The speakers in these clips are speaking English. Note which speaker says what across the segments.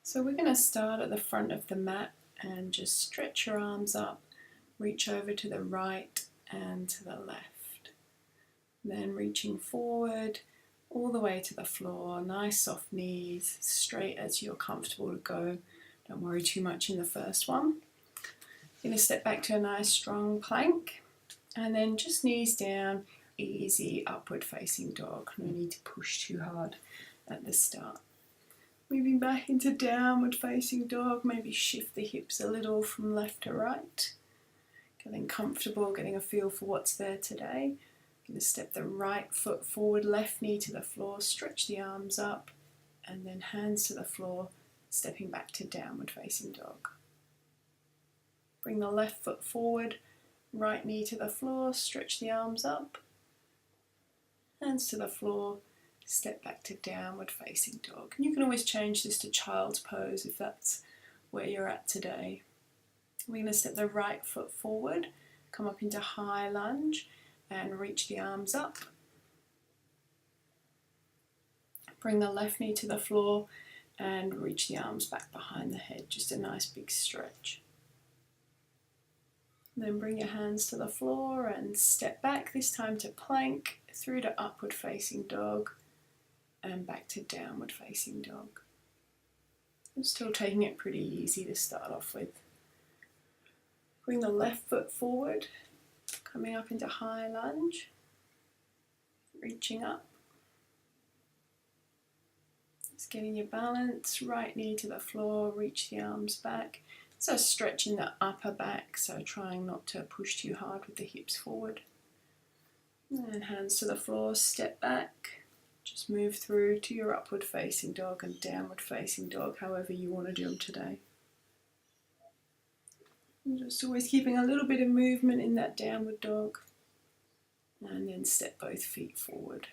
Speaker 1: So we're going to start at the front of the mat and just stretch your arms up, reach over to the right and to the left. Then reaching forward all the way to the floor, nice soft knees, straight as you're comfortable to go. Don't worry too much in the first one. You're going to step back to a nice strong plank and then just knees down, easy upward facing dog. No need to push too hard at the start. Moving back into downward facing dog, maybe shift the hips a little from left to right. Getting comfortable, getting a feel for what's there today. Going to step the right foot forward, left knee to the floor, stretch the arms up, and then hands to the floor, stepping back to downward facing dog. Bring the left foot forward, right knee to the floor, stretch the arms up, hands to the floor, step back to downward facing dog. And you can always change this to child's pose if that's where you're at today. We're going to step the right foot forward, come up into high lunge and reach the arms up. Bring the left knee to the floor and reach the arms back behind the head, just a nice big stretch. Then bring your hands to the floor and step back, this time to plank, through to upward facing dog, and back to downward facing dog. I'm still taking it pretty easy to start off with. Bring the left foot forward, coming up into high lunge, reaching up. Just getting your balance, right knee to the floor, reach the arms back. So stretching the upper back, so trying not to push too hard with the hips forward. And hands to the floor, step back. Just move through to your upward facing dog and downward facing dog, however you want to do them today. And just always keeping a little bit of movement in that downward dog. And then step both feet forward.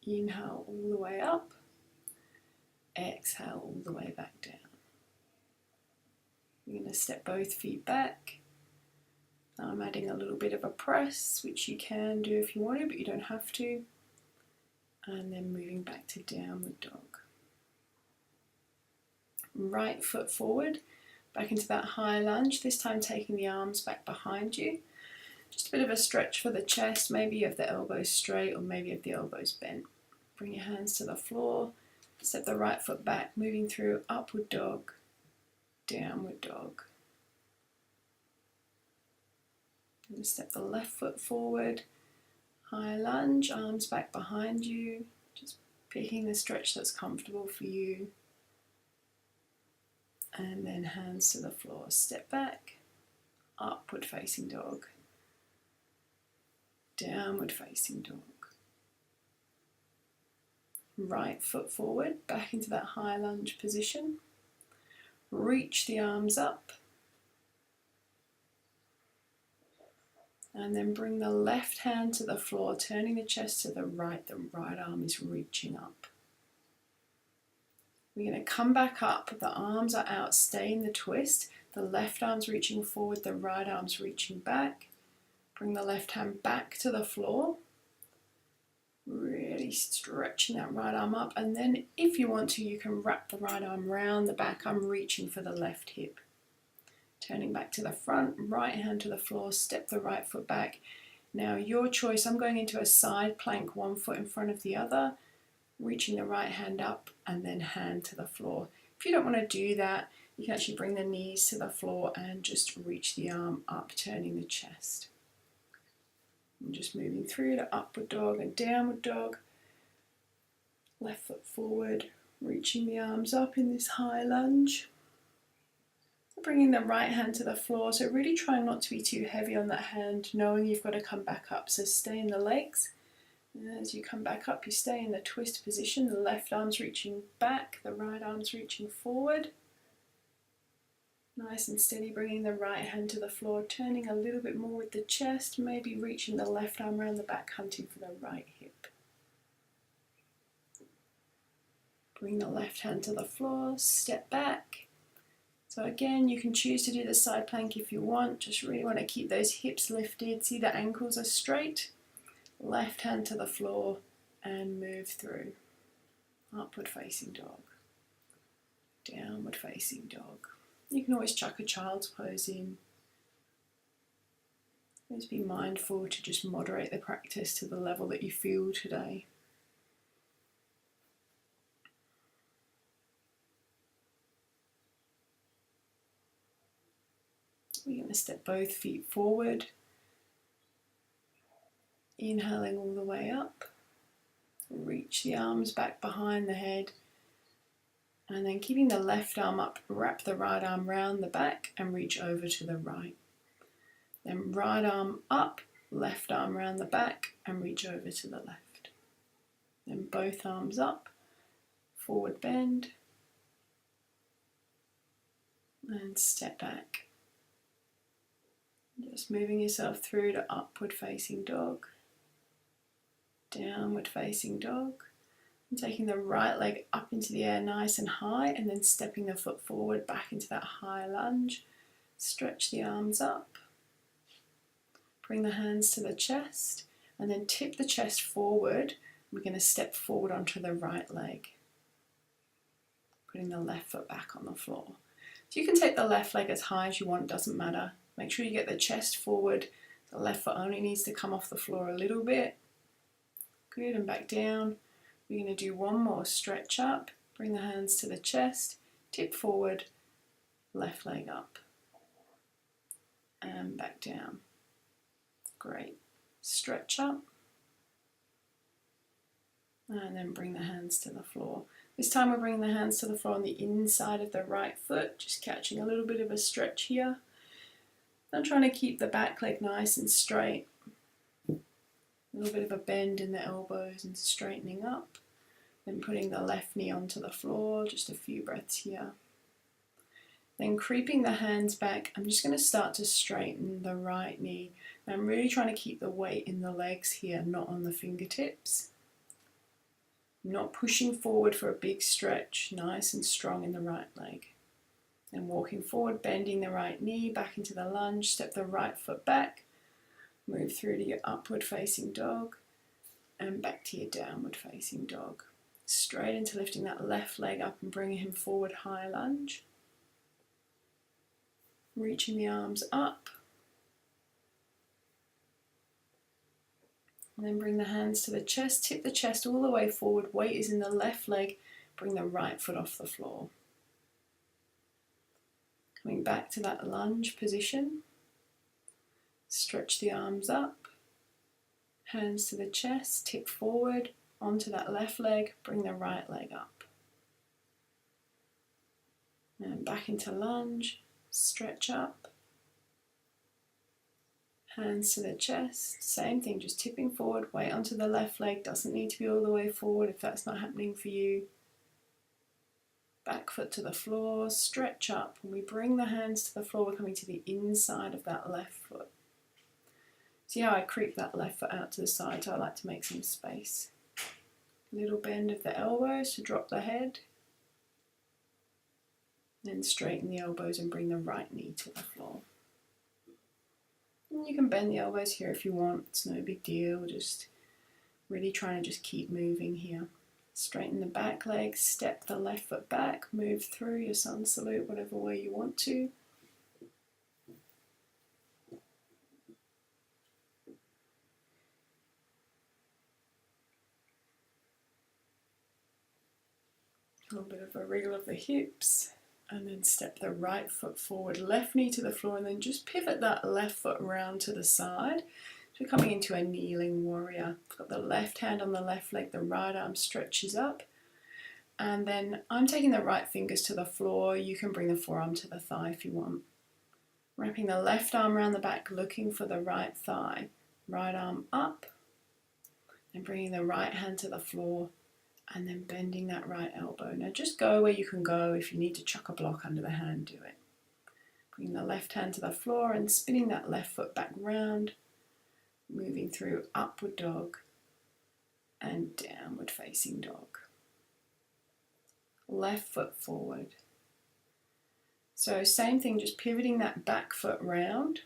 Speaker 1: Inhale all the way up. Exhale all the way back down. You're going to step both feet back. I'm adding a little bit of a press, which you can do if you want to, but you don't have to. And then moving back to downward dog. Right foot forward, back into that high lunge, this time taking the arms back behind you. Just a bit of a stretch for the chest, maybe you have the elbows straight or maybe you have the elbows bent. Bring your hands to the floor, step the right foot back, moving through upward dog, downward dog. And step the left foot forward, high lunge, arms back behind you, just picking the stretch that's comfortable for you. And then hands to the floor, step back, upward facing dog, downward facing dog. Right foot forward, back into that high lunge position. Reach the arms up. And then bring the left hand to the floor, turning the chest to the right arm is reaching up. We're going to come back up, the arms are out, stay in the twist. The left arm's reaching forward, the right arm's reaching back. Bring the left hand back to the floor. Really stretching that right arm up. And then if you want to, you can wrap the right arm round the back. I'm reaching for the left hip. Turning back to the front, right hand to the floor, step the right foot back. Now your choice, I'm going into a side plank, one foot in front of the other, reaching the right hand up and then hand to the floor. If you don't want to do that, you can actually bring the knees to the floor and just reach the arm up, turning the chest. And just moving through to upward dog and downward dog. Left foot forward, reaching the arms up in this high lunge. Bringing the right hand to the floor, so really trying not to be too heavy on that hand, knowing you've got to come back up. So stay in the legs. And as you come back up, you stay in the twist position. The left arm's reaching back, the right arm's reaching forward. Nice and steady, bringing the right hand to the floor, turning a little bit more with the chest, maybe reaching the left arm around the back, hunting for the right hip. Bring the left hand to the floor, step back. So again, you can choose to do the side plank if you want. Just really want to keep those hips lifted. See the ankles are straight. Left hand to the floor and move through. Upward facing dog. downward facing dog. You can always chuck a child's pose in. Always be mindful to just moderate the practice to the level that you feel today. We're going to step both feet forward, inhaling all the way up. Reach the arms back behind the head, and then keeping the left arm up, wrap the right arm round the back and reach over to the right. Then right arm up, left arm round the back and reach over to the left. Then both arms up, forward bend, and step back. Just moving yourself through to upward facing dog, downward facing dog. And taking the right leg up into the air nice and high, and then stepping the foot forward back into that high lunge. Stretch the arms up. Bring the hands to the chest, and then tip the chest forward. We're going to step forward onto the right leg, putting the left foot back on the floor. So you can take the left leg as high as you want, doesn't matter. Make sure you get the chest forward. The left foot only needs to come off the floor a little bit. Good, and back down. We're going to do one more stretch up. Bring the hands to the chest, tip forward, left leg up, and back down. Great. Stretch up, and then bring the hands to the floor. This time we're bringing the hands to the floor on the inside of the right foot, just catching a little bit of a stretch here. I'm trying to keep the back leg nice and straight. A little bit of a bend in the elbows and straightening up. Then putting the left knee onto the floor, just a few breaths here. Then creeping the hands back, I'm just going to start to straighten the right knee. And I'm really trying to keep the weight in the legs here, not on the fingertips. I'm not pushing forward for a big stretch, nice and strong in the right leg. Then walking forward, bending the right knee back into the lunge, step the right foot back, move through to your upward facing dog, and back to your downward facing dog. Straight into lifting that left leg up and bringing him forward, high lunge. Reaching the arms up. And then bring the hands to the chest, tip the chest all the way forward, weight is in the left leg, bring the right foot off the floor. Coming back to that lunge position, stretch the arms up, hands to the chest, tip forward, onto that left leg, bring the right leg up. And back into lunge, stretch up, hands to the chest, same thing, just tipping forward, weight onto the left leg, doesn't need to be all the way forward if that's not happening for you. Back foot to the floor, stretch up. When we bring the hands to the floor, we're coming to the inside of that left foot. See how I creep that left foot out to the side, so I like to make some space. Little bend of the elbows to drop the head. Then straighten the elbows and bring the right knee to the floor. And you can bend the elbows here if you want, it's no big deal, just really trying to just keep moving here. Straighten the back leg, step the left foot back, move through your sun salute, whatever way you want to. A little bit of a wriggle of the hips, and then step the right foot forward, left knee to the floor, and then just pivot that left foot around to the side. So we're coming into a kneeling warrior. Got the left hand on the left leg, the right arm stretches up, and then I'm taking the right fingers to the floor. You can bring the forearm to the thigh if you want. Wrapping the left arm around the back, looking for the right thigh. Right arm up, and bringing the right hand to the floor, and then bending that right elbow. Now just go where you can go. If you need to chuck a block under the hand, do it. Bring the left hand to the floor and spinning that left foot back round, moving through upward dog and downward facing dog. Left foot forward. So same thing, just pivoting that back foot round.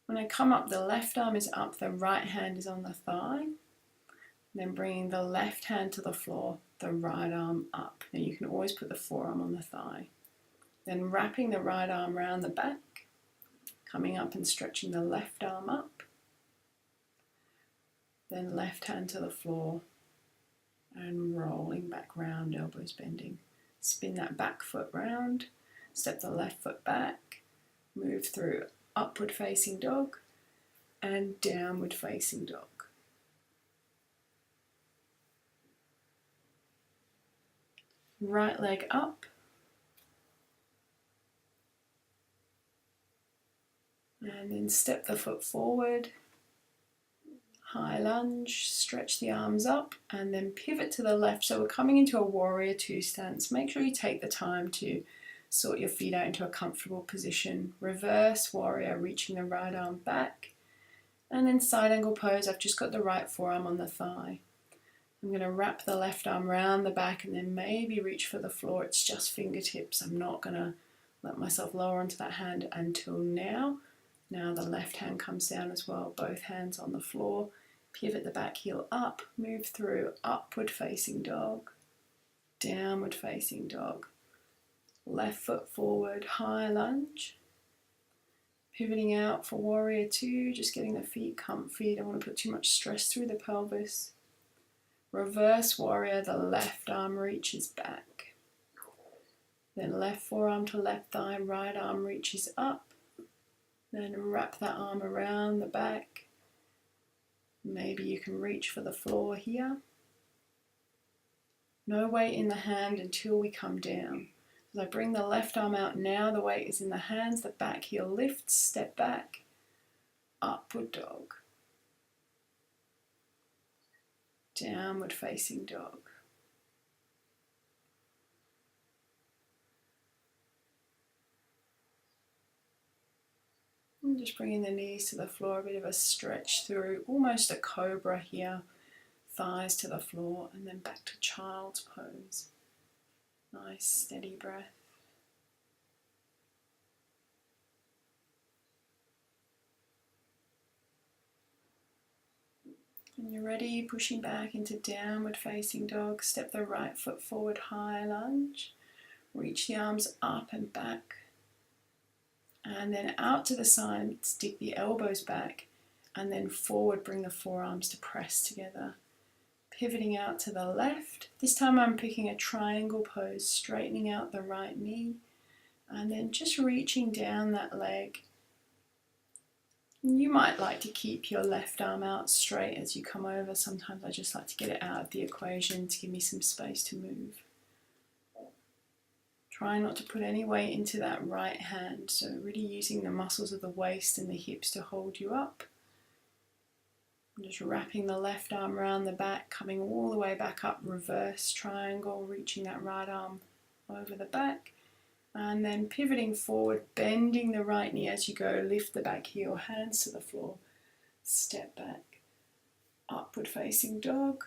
Speaker 1: When I come up, the left arm is up, the right hand is on the thigh. Then bringing the left hand to the floor, the right arm up. Now you can always put the forearm on the thigh. Then wrapping the right arm around the back, coming up and stretching the left arm up. Then left hand to the floor and rolling back round, elbows bending. Spin that back foot round, step the left foot back, move through upward facing dog and downward facing dog. Right leg up. And then step the foot forward, high lunge, stretch the arms up and then pivot to the left. So we're coming into a warrior two stance. Make sure you take the time to sort your feet out into a comfortable position. Reverse warrior, reaching the right arm back. And then side angle pose, I've just got the right forearm on the thigh. I'm going to wrap the left arm around the back and then maybe reach for the floor. It's just fingertips. I'm not going to let myself lower onto that hand until now. Now the left hand comes down as well, both hands on the floor. Pivot the back heel up, move through upward facing dog, downward facing dog. Left foot forward, high lunge. Pivoting out for warrior two, just getting the feet comfy. Don't want to put too much stress through the pelvis. Reverse warrior, the left arm reaches back. Then left forearm to left thigh, right arm reaches up. Then wrap that arm around the back. Maybe you can reach for the floor here. No weight in the hand until we come down. As I bring the left arm out now, the weight is in the hands, the back heel lifts, step back, upward dog. Downward facing dog. And just bringing the knees to the floor, a bit of a stretch through, almost a cobra here. Thighs to the floor and then back to child's pose. Nice steady breath. When you're ready, pushing back into downward facing dog, step the right foot forward, high lunge. Reach the arms up and back. And then out to the side, stick the elbows back. And then forward, bring the forearms to press together. Pivoting out to the left. This time I'm picking a triangle pose, straightening out the right knee. And then just reaching down that leg. You might like to keep your left arm out straight as you come over. Sometimes I just like to get it out of the equation to give me some space to move. Try not to put any weight into that right hand, so really using the muscles of the waist and the hips to hold you up. Just wrapping the left arm around the back, coming all the way back up, reverse triangle, reaching that right arm over the back. And then pivoting forward, bending the right knee as you go, lift the back heel, hands to the floor, step back, upward facing dog,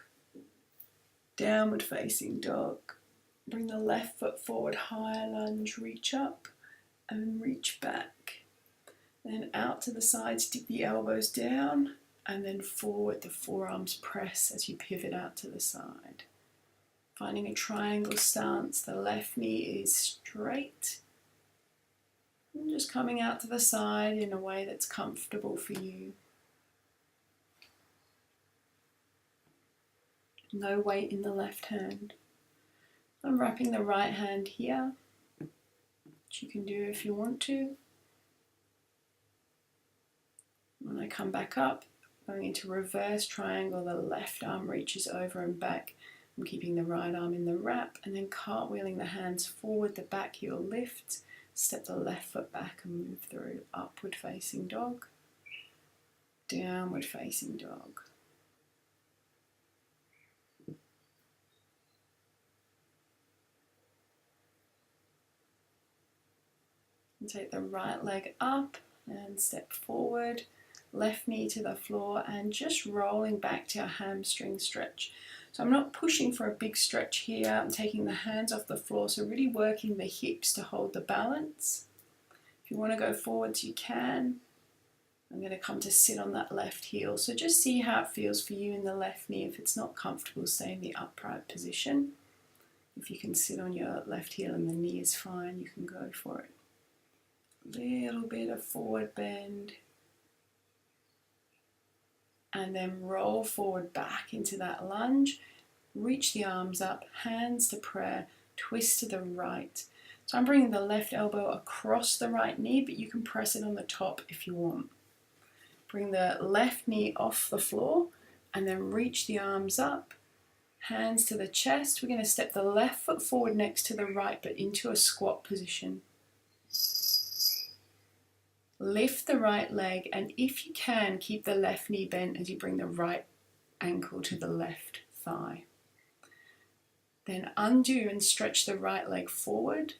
Speaker 1: downward facing dog. Bring the left foot forward, high lunge, reach up and reach back. Then out to the side, stick the elbows down and then forward, the forearms press as you pivot out to the side. Finding a triangle stance, the left knee is straight. And just coming out to the side in a way that's comfortable for you. No weight in the left hand. I'm wrapping the right hand here, which you can do if you want to. When I come back up, going into reverse triangle, the left arm reaches over and back. I'm keeping the right arm in the wrap and then cartwheeling the hands forward, the back heel lifts, step the left foot back and move through upward facing dog, downward facing dog. And take the right leg up and step forward, left knee to the floor and just rolling back to a hamstring stretch. So I'm not pushing for a big stretch here, I'm taking the hands off the floor, so really working the hips to hold the balance. If you want to go forwards, you can. I'm going to come to sit on that left heel. So just see how it feels for you in the left knee. If it's not comfortable, stay in the upright position. If you can sit on your left heel and the knee is fine, you can go for it. Little bit of forward bend. And then roll forward back into that lunge. Reach the arms up, hands to prayer, twist to the right. So I'm bringing the left elbow across the right knee, but you can press it on the top if you want. Bring the left knee off the floor and then reach the arms up, hands to the chest. We're going to step the left foot forward next to the right, but into a squat position. Lift the right leg, and if you can, keep the left knee bent as you bring the right ankle to the left thigh. Then undo and stretch the right leg forward.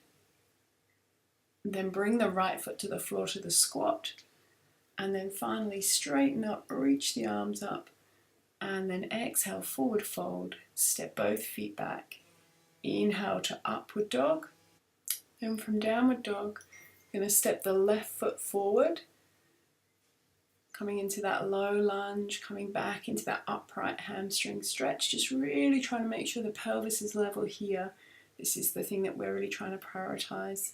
Speaker 1: Then bring the right foot to the floor to the squat. And then finally straighten up, reach the arms up. And then exhale, forward fold. Step both feet back. Inhale to upward dog. Then from downward dog, I'm going to step the left foot forward. Coming into that low lunge, coming back into that upright hamstring stretch. Just really trying to make sure the pelvis is level here. This is the thing that we're really trying to prioritize.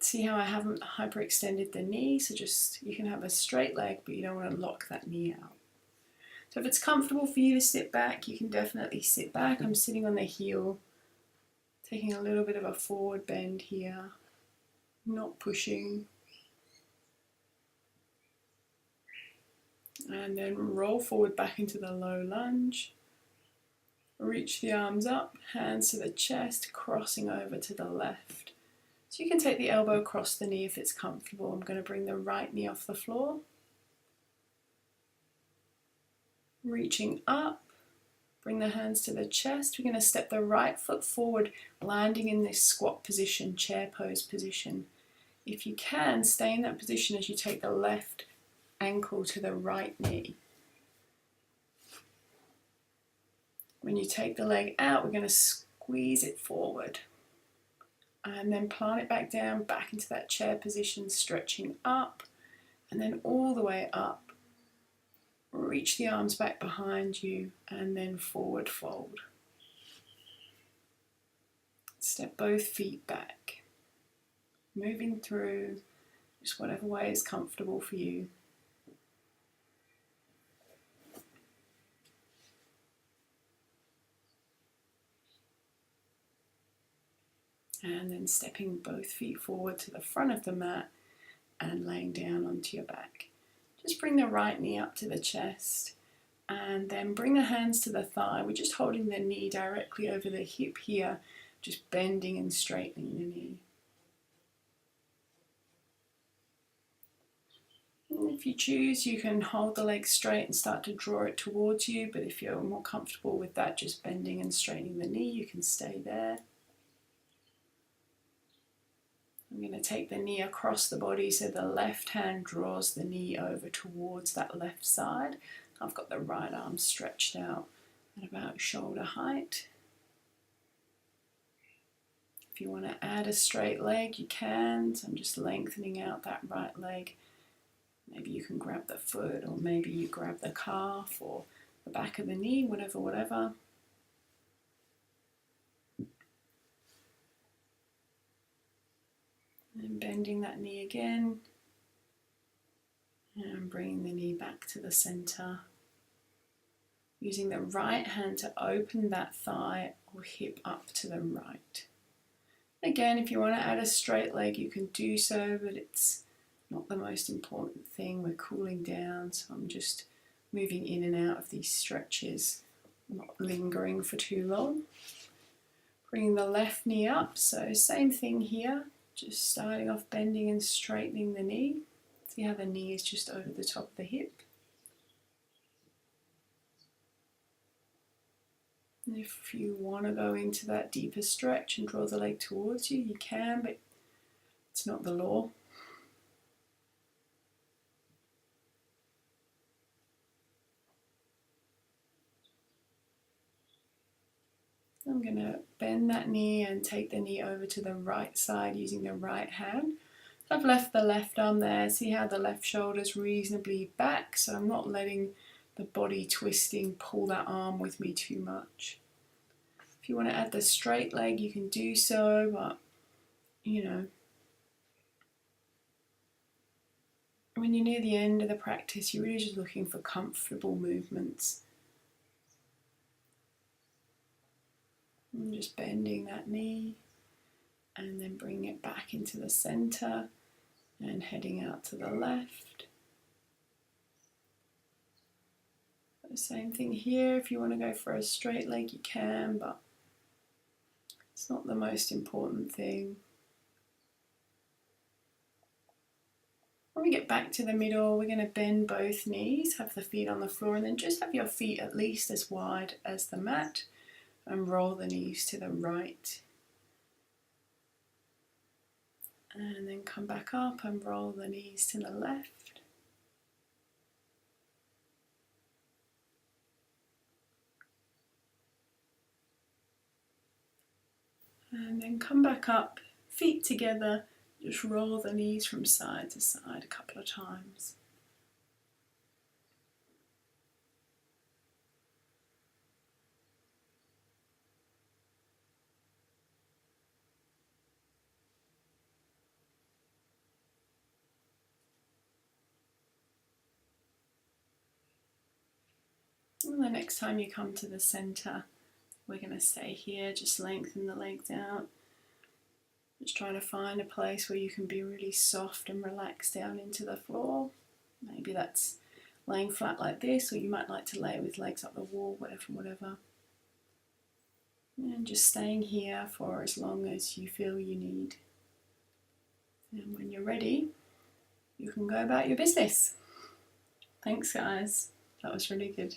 Speaker 1: See how I haven't hyperextended the knee, so just you can have a straight leg, but you don't want to lock that knee out. So if it's comfortable for you to sit back, you can definitely sit back. I'm sitting on the heel, taking a little bit of a forward bend here, not pushing. And then roll forward back into the low lunge. Reach the arms up, hands to the chest, crossing over to the left. So you can take the elbow across the knee if it's comfortable. I'm going to bring the right knee off the floor. Reaching up, bring the hands to the chest. We're going to step the right foot forward, landing in this squat position, chair pose position. If you can, stay in that position as you take the left ankle to the right knee. When you take the leg out, we're going to squeeze it forward. And then plant it back down, back into that chair position, stretching up, and then all the way up. Reach the arms back behind you, and then forward fold. Step both feet back. Moving through, just whatever way is comfortable for you. And then stepping both feet forward to the front of the mat and laying down onto your back. Just bring the right knee up to the chest and then bring the hands to the thigh. We're just holding the knee directly over the hip here, just bending and straightening the knee. And if you choose, you can hold the leg straight and start to draw it towards you, but if you're more comfortable with that, just bending and straightening the knee, you can stay there. I'm going to take the knee across the body so the left hand draws the knee over towards that left side. I've got the right arm stretched out at about shoulder height. If you want to add a straight leg, you can. So I'm just lengthening out that right leg. Maybe you can grab the foot, or maybe you grab the calf or the back of the knee, whatever. And bending that knee again. And bringing the knee back to the center. Using the right hand to open that thigh or hip up to the right. Again, if you want to add a straight leg, you can do so, but it's not the most important thing. We're cooling down, so I'm just moving in and out of these stretches, not lingering for too long. Bringing the left knee up, so same thing here. Just starting off bending and straightening the knee. See how the knee is just over the top of the hip. And if you want to go into that deeper stretch and draw the leg towards you, you can, but it's not the law. I'm going to bend that knee and take the knee over to the right side using the right hand. I've left the left arm there. See how the left shoulder's reasonably back, so I'm not letting the body twisting pull that arm with me too much. If you want to add the straight leg, you can do so, but you know, when you're near the end of the practice, you're really just looking for comfortable movements. And just bending that knee and then bringing it back into the center and heading out to the left. The same thing here. If you want to go for a straight leg, you can, but it's not the most important thing. When we get back to the middle, we're going to bend both knees, have the feet on the floor, and then just have your feet at least as wide as the mat, and roll the knees to the right. And then come back up and roll the knees to the left. And then come back up, feet together, just roll the knees from side to side a couple of times. And the next time you come to the center, we're going to stay here, just lengthen the legs out. Just try to find a place where you can be really soft and relaxed down into the floor. Maybe that's laying flat like this, or you might like to lay with legs up the wall, whatever. And just staying here for as long as you feel you need. And when you're ready, you can go about your business. Thanks guys, that was really good.